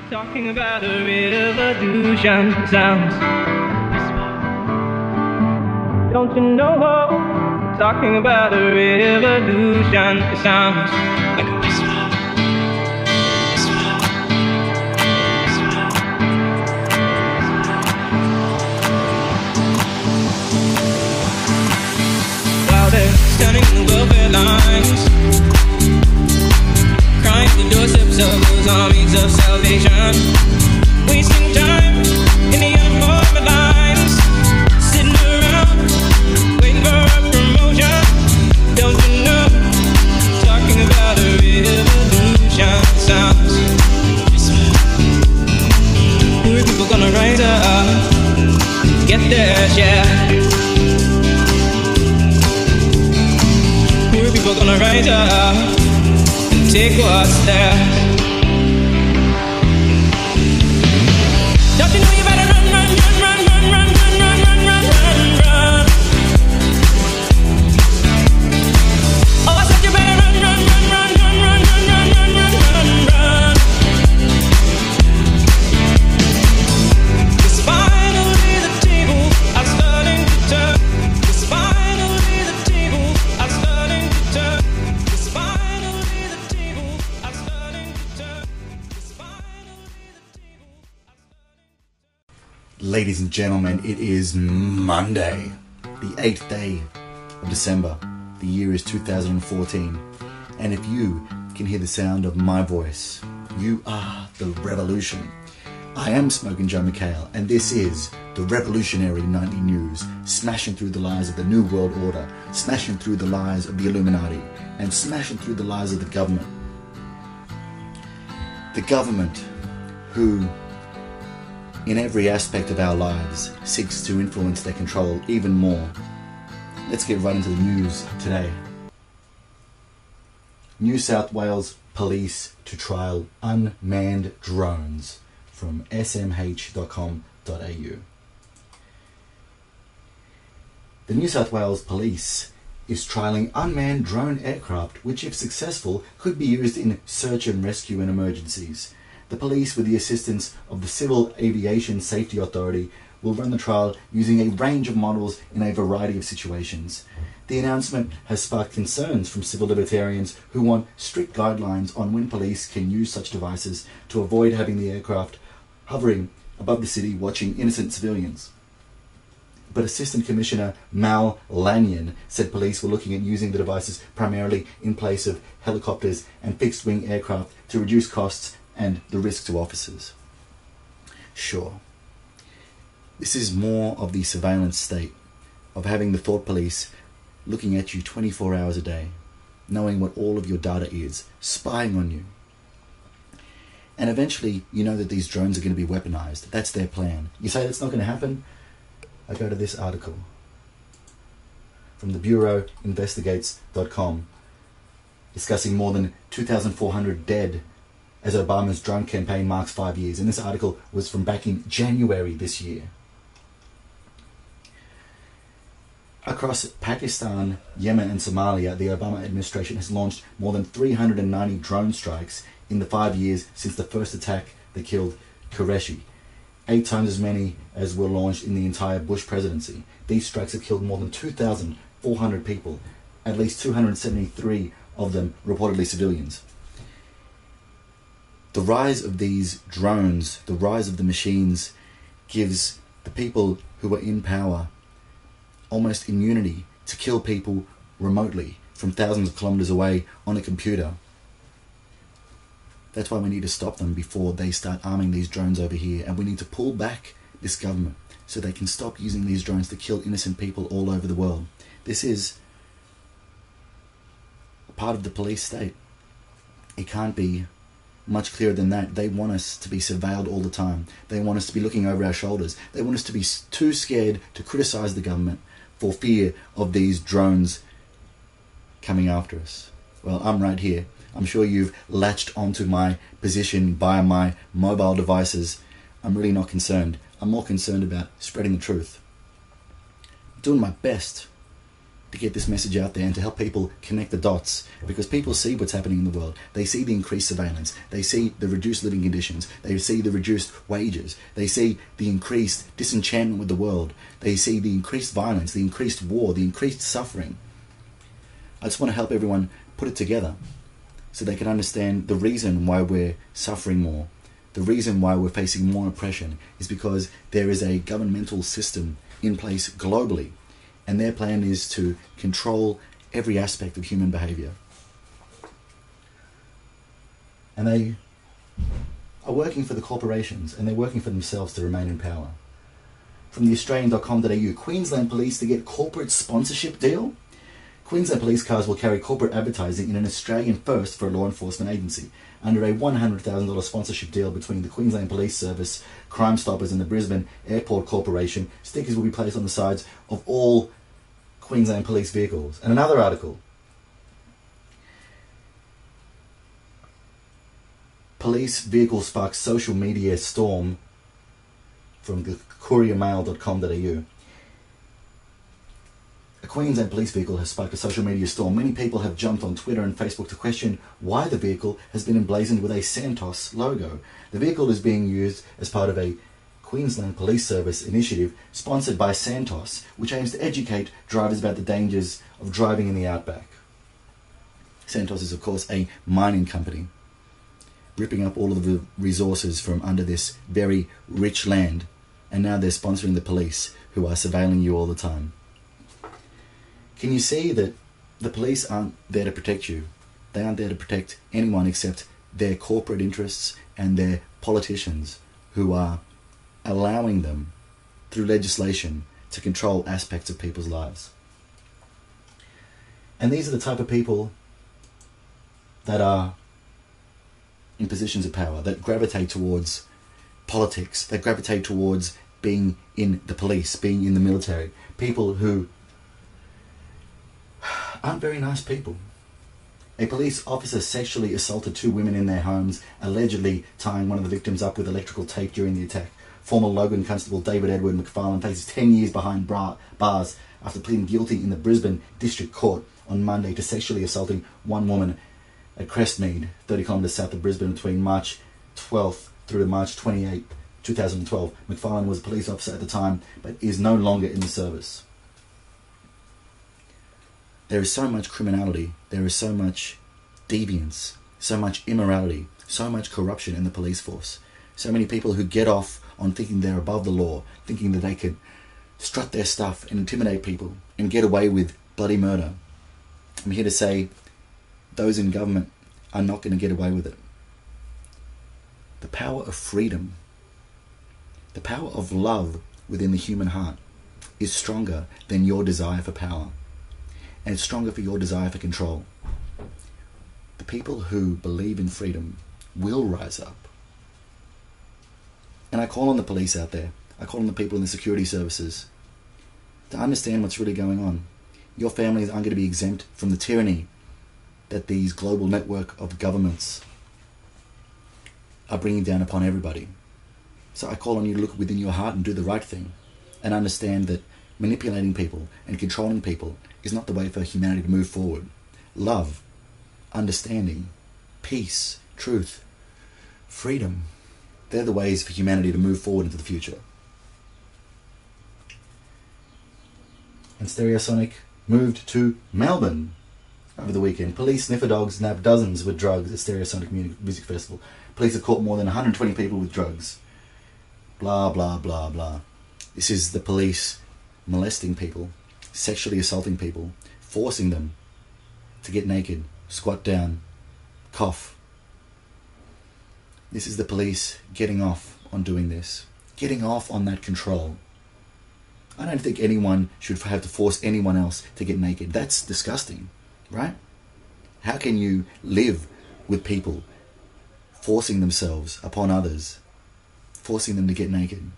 Talking about a revolution sounds. Don't you know? Talking about a revolution, it sounds like a whisper. While they're standing in the welfare lines, crying the doorsteps of those armies of salvation, wasting time in the unemployment lines, sitting around waiting for a promotion. Don't you know? Talking about a revolution sounds. Who are people gonna rise up and get their share? Who are people gonna rise up? Take what's there. Don't you know you better run, run, run, run, run, run, run, run, run, run, run, run. Oh, I said you better run, run, run, run, run, run, run, run, run, run, run. Cause finally the tables are starting to turn. Cause finally the tables are starting to turn. Cause finally the tables are starting to turn. Cause finally the tables are starting. Ladies and gentlemen, it is Monday, the 8th day of December. The year is 2014. And if you can hear the sound of my voice, you are the revolution. I am Smokin Mekhael, and this is the revolutionary nightly news, smashing through the lies of the New World Order, smashing through the lies of the Illuminati, and smashing through the lies of the government. The government who, in every aspect of our lives, seeks to influence their control even more. Let's get right into the news today. New South Wales Police to trial unmanned drones, from smh.com.au. The New South Wales Police is trialling unmanned drone aircraft which, if successful, could be used in search and rescue and emergencies. The police, with the assistance of the Civil Aviation Safety Authority, will run the trial using a range of models in a variety of situations. The announcement has sparked concerns from civil libertarians who want strict guidelines on when police can use such devices to avoid having the aircraft hovering above the city watching innocent civilians. But Assistant Commissioner Mal Lanyon said police were looking at using the devices primarily in place of helicopters and fixed-wing aircraft to reduce costs and the risk to officers. Sure, this is more of the surveillance state of having the thought police looking at you 24 hours a day, knowing what all of your data is, spying on you. And eventually, you know that these drones are going to be weaponized. That's their plan. You say that's not going to happen? I go to this article from the bureauinvestigates.com discussing more than 2,400 dead as Obama's drone campaign marks 5 years. And this article was from back in January this year. Across Pakistan, Yemen and Somalia, the Obama administration has launched more than 390 drone strikes in the 5 years since the first attack that killed Qureshi, 8 times as many as were launched in the entire Bush presidency. These strikes have killed more than 2,400 people, at least 273 of them reportedly civilians. The rise of these drones, the rise of the machines, gives the people who are in power almost immunity to kill people remotely from thousands of kilometers away on a computer. That's why we need to stop them before they start arming these drones over here, and we need to pull back this government so they can stop using these drones to kill innocent people all over the world. This is a part of the police state. It can't be much clearer than that. They want us to be surveilled all the time. They want us to be looking over our shoulders. They want us to be too scared to criticize the government for fear of these drones coming after us. Well, I'm right here. I'm sure you've latched onto my position via my mobile devices. I'm really not concerned. I'm more concerned about spreading the truth. I'm doing my best to get this message out there and to help people connect the dots, because people see what's happening in the world. They see the increased surveillance, they see the reduced living conditions, they see the reduced wages, they see the increased disenchantment with the world, they see the increased violence, the increased war, the increased suffering. I just want to help everyone put it together so they can understand the reason why we're suffering more. The reason why we're facing more oppression is because there is a governmental system in place globally, and their plan is to control every aspect of human behaviour. And they are working for the corporations, and they're working for themselves to remain in power. From the Australian.com.au, Queensland Police to get corporate sponsorship deal? Queensland Police cars will carry corporate advertising in an Australian first for a law enforcement agency, under a $100,000 sponsorship deal between the Queensland Police Service, Crime Stoppers and the Brisbane Airport Corporation. Stickers will be placed on the sides of all Queensland Police vehicles. And another article. Police vehicle sparks social media storm, from the couriermail.com.au. A Queensland police vehicle has sparked a social media storm. Many people have jumped on Twitter and Facebook to question why the vehicle has been emblazoned with a Santos logo. The vehicle is being used as part of a Queensland Police Service initiative sponsored by Santos, which aims to educate drivers about the dangers of driving in the outback. Santos is, of course, a mining company, ripping up all of the resources from under this very rich land, and now they're sponsoring the police, who are surveilling you all the time. Can you see that the police aren't there to protect you? They aren't there to protect anyone except their corporate interests and their politicians, who are allowing them, through legislation, to control aspects of people's lives. And these are the type of people that are in positions of power, that gravitate towards politics, that gravitate towards being in the police, being in the military. People who aren't very nice people. A police officer sexually assaulted 2 women in their homes, allegedly tying one of the victims up with electrical tape during the attack. Former Logan Constable David MacFarlane faces 10 years behind bars after pleading guilty in the Brisbane District Court on Monday to sexually assaulting one woman at Crestmead, 30 kilometres south of Brisbane, between March 12th through to March 28th, 2012. MacFarlane was a police officer at the time, but is no longer in the service. There is so much criminality, there is so much deviance, so much immorality, so much corruption in the police force. So many people who get off on thinking they're above the law, thinking that they can strut their stuff and intimidate people and get away with bloody murder. I'm here to say those in government are not going to get away with it. The power of freedom, the power of love within the human heart is stronger than your desire for power. And it's stronger for your desire for control. The people who believe in freedom will rise up. And I call on the police out there, I call on the people in the security services to understand what's really going on. Your families aren't going to be exempt from the tyranny that these global network of governments are bringing down upon everybody. So I call on you to look within your heart and do the right thing, and understand that manipulating people and controlling people is not the way for humanity to move forward. Love, understanding, peace, truth, freedom, they're the ways for humanity to move forward into the future. And Stereosonic moved to Melbourne over the weekend. Police sniffer dogs nabbed dozens with drugs at Stereosonic Music Festival. Police have caught more than 120 people with drugs. Blah, blah, blah, blah. This is the police molesting people, sexually assaulting people, forcing them to get naked, squat down, cough. This is the police getting off on doing this, getting off on that control. I don't think anyone should have to force anyone else to get naked. That's disgusting, right? How can you live with people forcing themselves upon others, forcing them to get naked,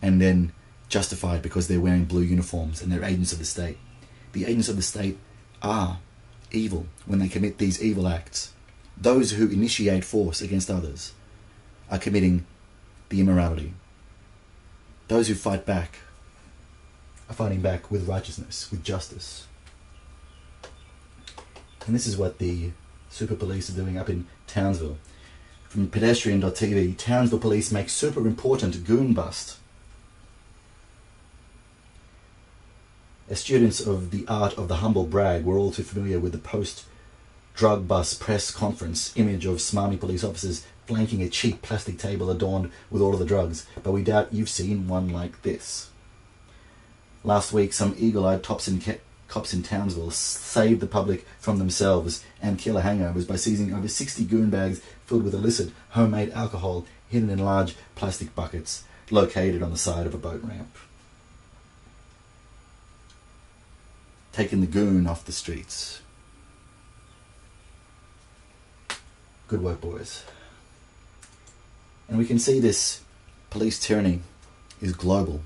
and then justify it because they're wearing blue uniforms and they're agents of the state? The agents of the state are evil when they commit these evil acts. Those who initiate force against others are committing the immorality. Those who fight back are fighting back with righteousness, with justice. And this is what the super police are doing up in Townsville. From pedestrian.tv, Townsville Police make super important goon bust. As students of the art of the humble brag, we're all too familiar with the post-drug bust press conference image of smarmy police officers flanking a cheap plastic table adorned with all of the drugs, but we doubt you've seen one like this. Last week, some eagle-eyed cops in Townsville saved the public from themselves and killer hangovers by seizing over 60 goon bags filled with illicit homemade alcohol hidden in large plastic buckets located on the side of a boat ramp. Taking the goon off the streets. Good work, boys. And we can see this police tyranny is global.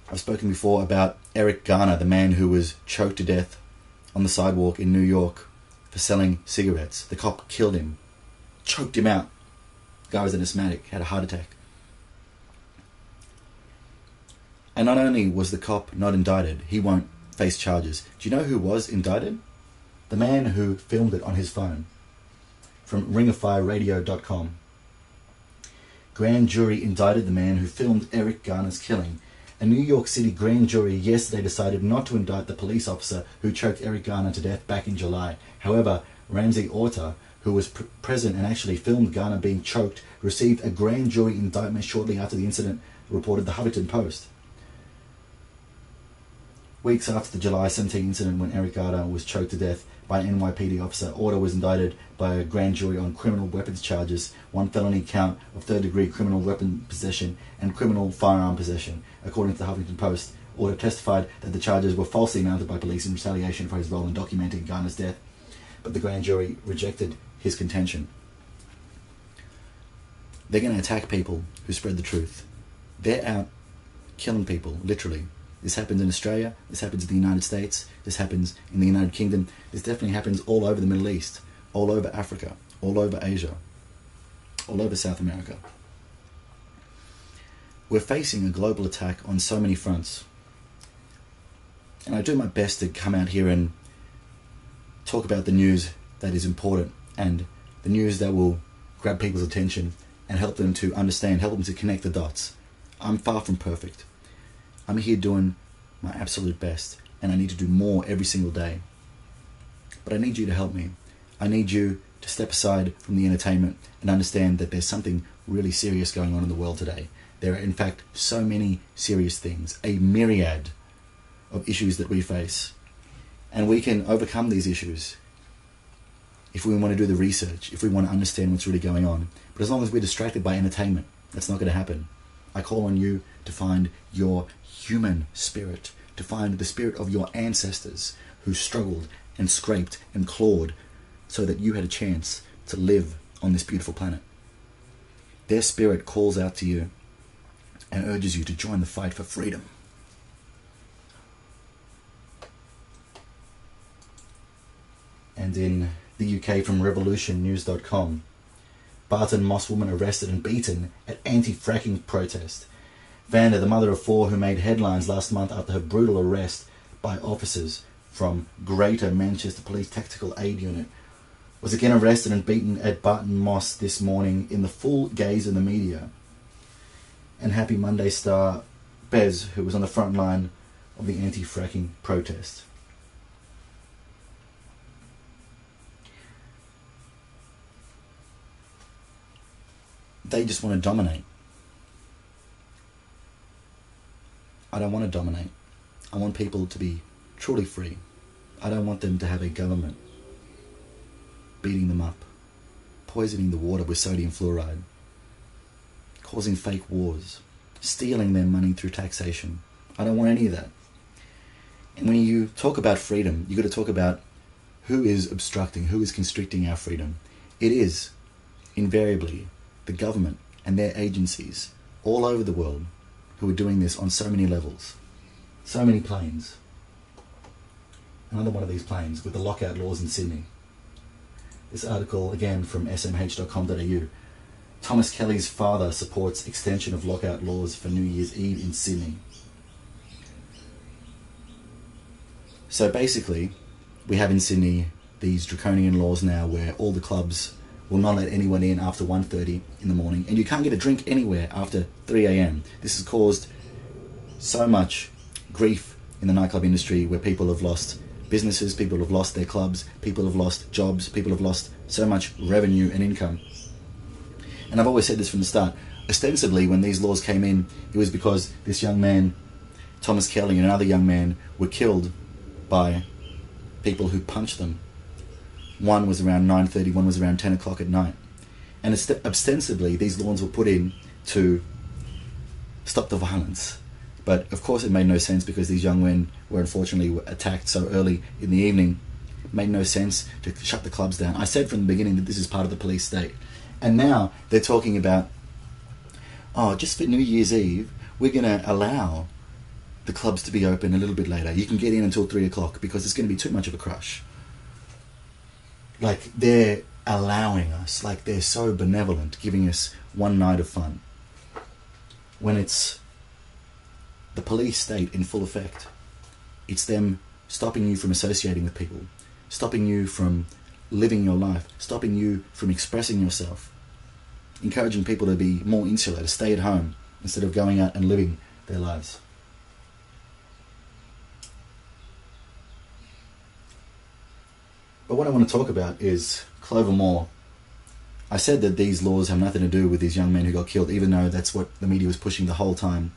I've spoken before about Eric Garner, the man who was choked to death on the sidewalk in New York for selling cigarettes. The cop killed him, choked him out. The guy was an asthmatic, had a heart attack. And not only was the cop not indicted, he won't face charges. Do you know who was indicted? The man who filmed it on his phone. From ringofireradio.com. Grand jury indicted the man who filmed Eric Garner's killing. A New York City grand jury yesterday decided not to indict the police officer who choked Eric Garner to death back in July. However, Ramsey Orta, who was present and actually filmed Garner being choked, received a grand jury indictment shortly after the incident, reported the Huffington Post. Weeks after the July 17 incident when Eric Garner was choked to death by an NYPD officer, Orta was indicted by a grand jury on criminal weapons charges, one felony count of third-degree criminal weapon possession and criminal firearm possession. According to the Huffington Post, Orta testified that the charges were falsely mounted by police in retaliation for his role in documenting Garner's death, but the grand jury rejected his contention. They're going to attack people who spread the truth. They're out killing people, literally. This happens in Australia, this happens in the United States, this happens in the United Kingdom, this definitely happens all over the Middle East, all over Africa, all over Asia, all over South America. We're facing a global attack on so many fronts. And I do my best to come out here and talk about the news that is important and the news that will grab people's attention and help them to understand, help them to connect the dots. I'm far from perfect. I'm here doing my absolute best, and I need to do more every single day. But I need you to help me. I need you to step aside from the entertainment and understand that there's something really serious going on in the world today. There are, in fact, so many serious things, a myriad of issues that we face. And we can overcome these issues if we want to do the research, if we want to understand what's really going on. But as long as we're distracted by entertainment, that's not going to happen. I call on you to find your human spirit, to find the spirit of your ancestors who struggled and scraped and clawed so that you had a chance to live on this beautiful planet. Their spirit calls out to you and urges you to join the fight for freedom. And in the UK, from revolutionnews.com, Barton Moss woman arrested and beaten at anti-fracking protest. Vanda, the mother of four who made headlines last month after her brutal arrest by officers from Greater Manchester Police Tactical Aid Unit, was again arrested and beaten at Barton Moss this morning in the full gaze of the media. And Happy Monday star Bez, who was on the front line of the anti-fracking protest. They just want to dominate. I don't want to dominate. I want people to be truly free. I don't want them to have a government beating them up, poisoning the water with sodium fluoride, causing fake wars, stealing their money through taxation. I don't want any of that. And when you talk about freedom, you've got to talk about who is obstructing, who is constricting our freedom. It is invariably the government and their agencies all over the world who are doing this on so many levels, so many planes. Another one of these planes with the lockout laws in Sydney. This article, again from smh.com.au. Thomas Kelly's father supports extension of lockout laws for New Year's Eve in Sydney. So basically, we have in Sydney these draconian laws now where all the clubs will not let anyone in after 1:30 in the morning, and you can't get a drink anywhere after 3 a.m. This has caused so much grief in the nightclub industry, where people have lost businesses, people have lost their clubs, people have lost jobs, people have lost so much revenue and income. And I've always said this from the start. Ostensibly, when these laws came in, it was because this young man, Thomas Kelly, and another young man were killed by people who punched them. One was around 9:30, one was around 10 o'clock at night. And ostensibly, these laws were put in to stop the violence. But of course it made no sense, because these young men were unfortunately attacked so early in the evening. It made no sense to shut the clubs down. I said from the beginning that this is part of the police state. And now they're talking about, oh, just for New Year's Eve, we're going to allow the clubs to be open a little bit later. You can get in until 3 o'clock because it's going to be too much of a crush. Like, they're allowing us, like they're so benevolent, giving us one night of fun, when it's the police state in full effect. It's them stopping you from associating with people, stopping you from living your life, stopping you from expressing yourself, encouraging people to be more insular, to stay at home instead of going out and living their lives. But what I want to talk about is Clover Moore. I said that these laws have nothing to do with these young men who got killed, even though that's what the media was pushing the whole time,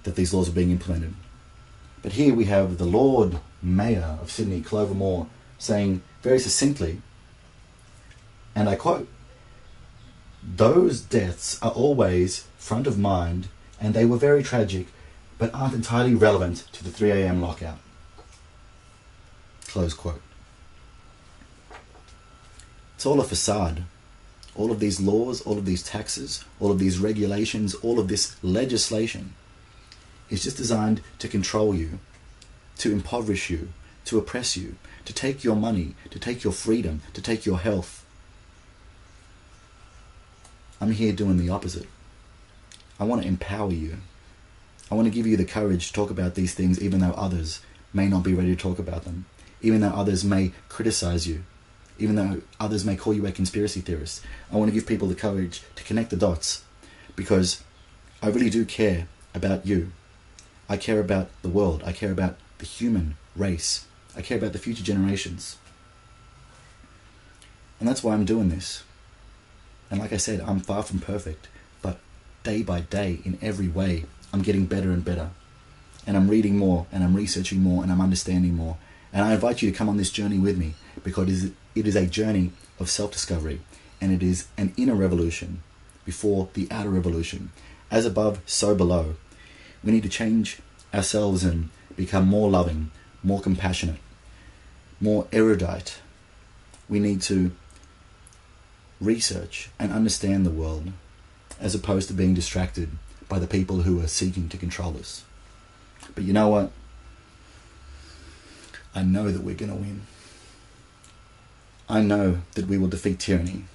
that these laws were being implemented. But here we have the Lord Mayor of Sydney, Clover Moore, saying very succinctly, and I quote, "Those deaths are always front of mind, and they were very tragic, but aren't entirely relevant to the 3 a.m. lockout." Close quote. It's all a facade. All of these laws, all of these taxes, all of these regulations, all of this legislation is just designed to control you, to impoverish you, to oppress you, to take your money, to take your freedom, to take your health. I'm here doing the opposite. I want to empower you. I want to give you the courage to talk about these things, even though others may not be ready to talk about them, even though others may criticize you, even though others may call you a conspiracy theorist. I want to give people the courage to connect the dots, because I really do care about you. I care about the world. I care about the human race. I care about the future generations. And that's why I'm doing this. And like I said, I'm far from perfect, but day by day, in every way, I'm getting better and better. And I'm reading more, and I'm researching more, and I'm understanding more. And I invite you to come on this journey with me, because it is a journey of self-discovery, and it is an inner revolution before the outer revolution. As above, so below. We need to change ourselves and become more loving, more compassionate, more erudite. We need to research and understand the world, as opposed to being distracted by the people who are seeking to control us. But you know what? I know that we're going to win. I know that we will defeat tyranny.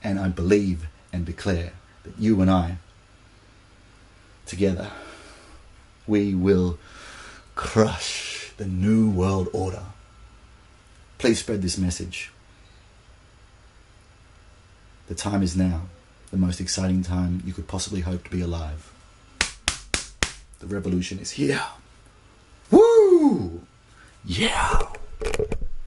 And I believe and declare that you and I, together, we will crush the new world order. Please spread this message. The time is now, the most exciting time you could possibly hope to be alive. The revolution is here. Woo! Yeah!